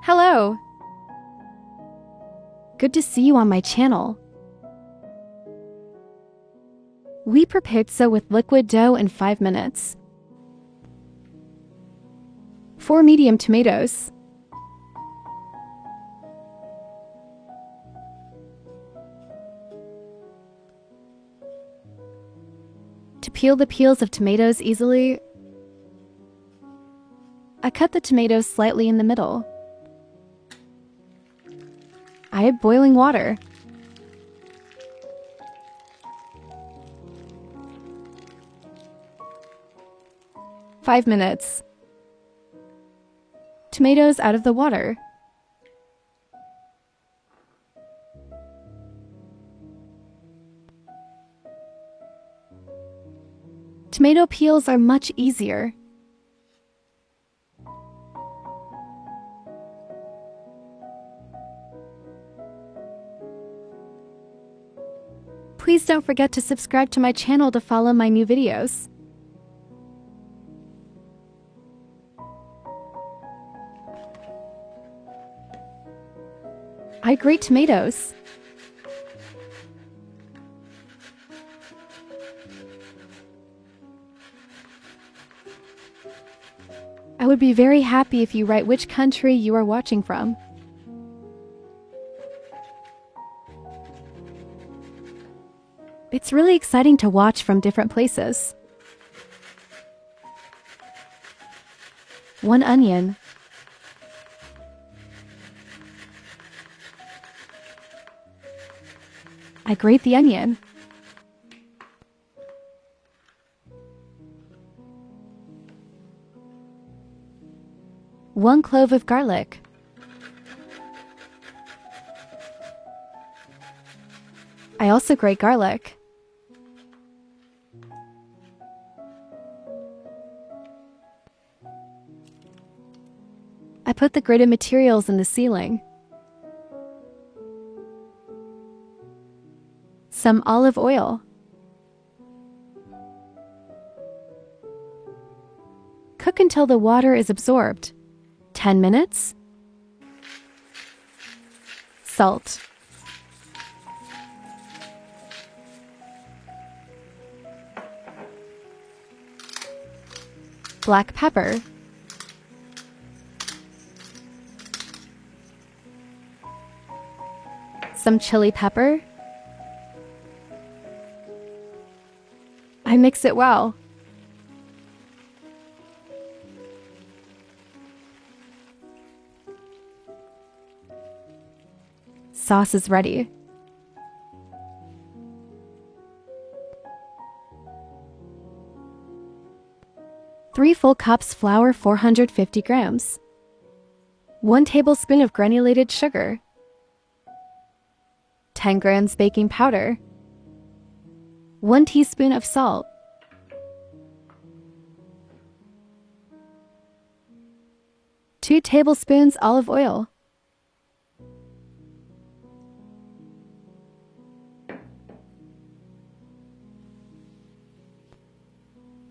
Hello! Good to see you on my channel. We prepare pizza with liquid dough in 5 minutes. 4 medium tomatoes. To peel the peels of tomatoes easily, I cut the tomatoes slightly in the middle. I add boiling water. "5 minutes. Tomatoes out of the water. Tomato peels are much easier. Please don't forget to subscribe to my channel to follow my new videos. I grate tomatoes. I would be very happy if you write which country you are watching from. It's really exciting to watch from different places. 1 onion. I grate the onion. 1 clove of garlic. I also grate garlic. I put the grated materials in the ceiling. Some olive oil. Cook until the water is absorbed. 10 minutes. Salt. Black pepper. Some chili pepper. I mix it well. Sauce is ready. Three full cups flour, 450 grams. 1 tablespoon of granulated sugar. 10 grams baking powder. 1 teaspoon of salt. Two tablespoons olive oil.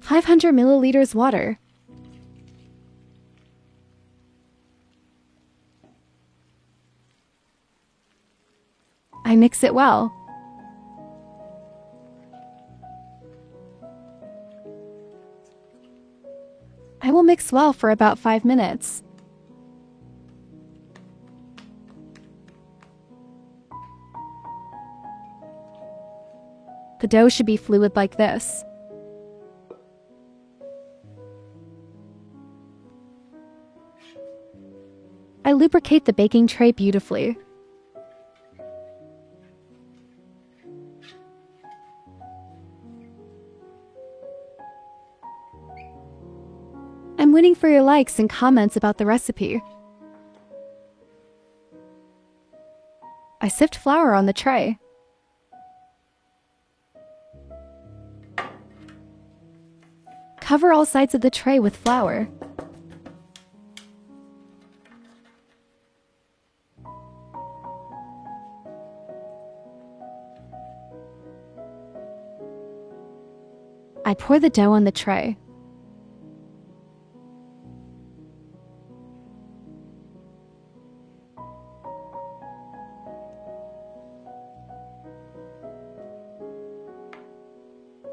"500 milliliters water. I mix it well. I will mix well for about 5 minutes. The dough should be fluid like this. I lubricate the baking tray beautifully. I'm waiting for your likes and comments about the recipe. I sift flour on the tray. Cover all sides of the tray with flour. I pour the dough on the tray.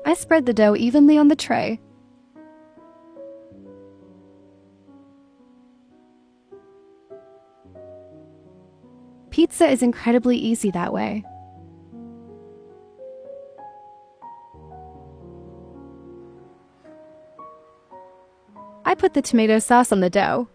I spread the dough evenly on the tray. Pizza is incredibly easy that way. I put the tomato sauce on the dough.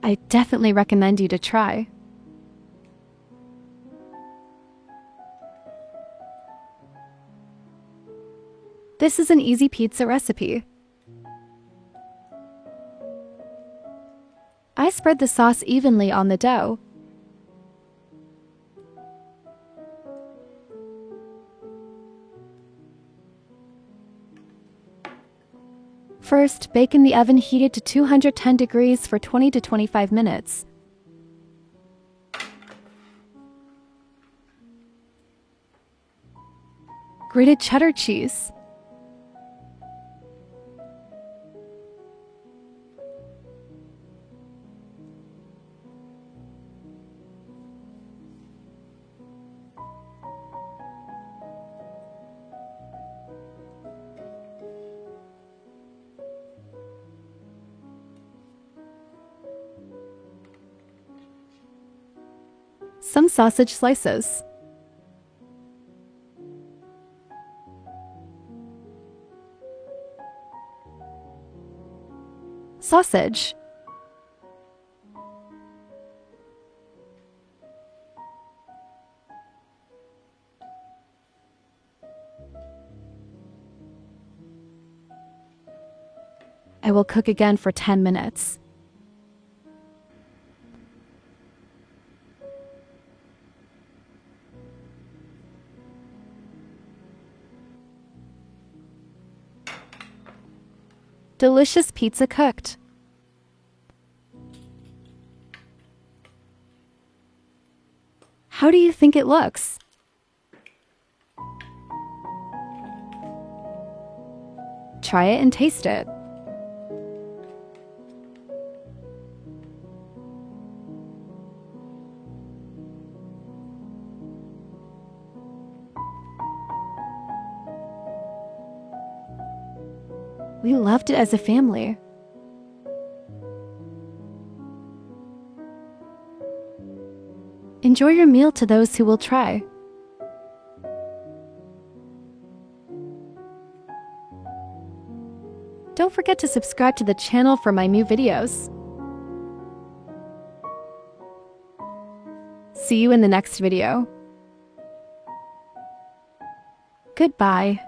I definitely recommend you to try. This is an easy pizza recipe. I spread the sauce evenly on the dough. First, bake in the oven heated to 210 degrees for 20 to 25 minutes. Grated cheddar cheese. Some sausage slices. Sausage. I will cook again for 10 minutes. Delicious pizza cooked. How do you think it looks? Try it and taste it. We loved it as a family. Enjoy your meal to those who will try. Don't forget to subscribe to the channel for my new videos. See you in the next video. Goodbye.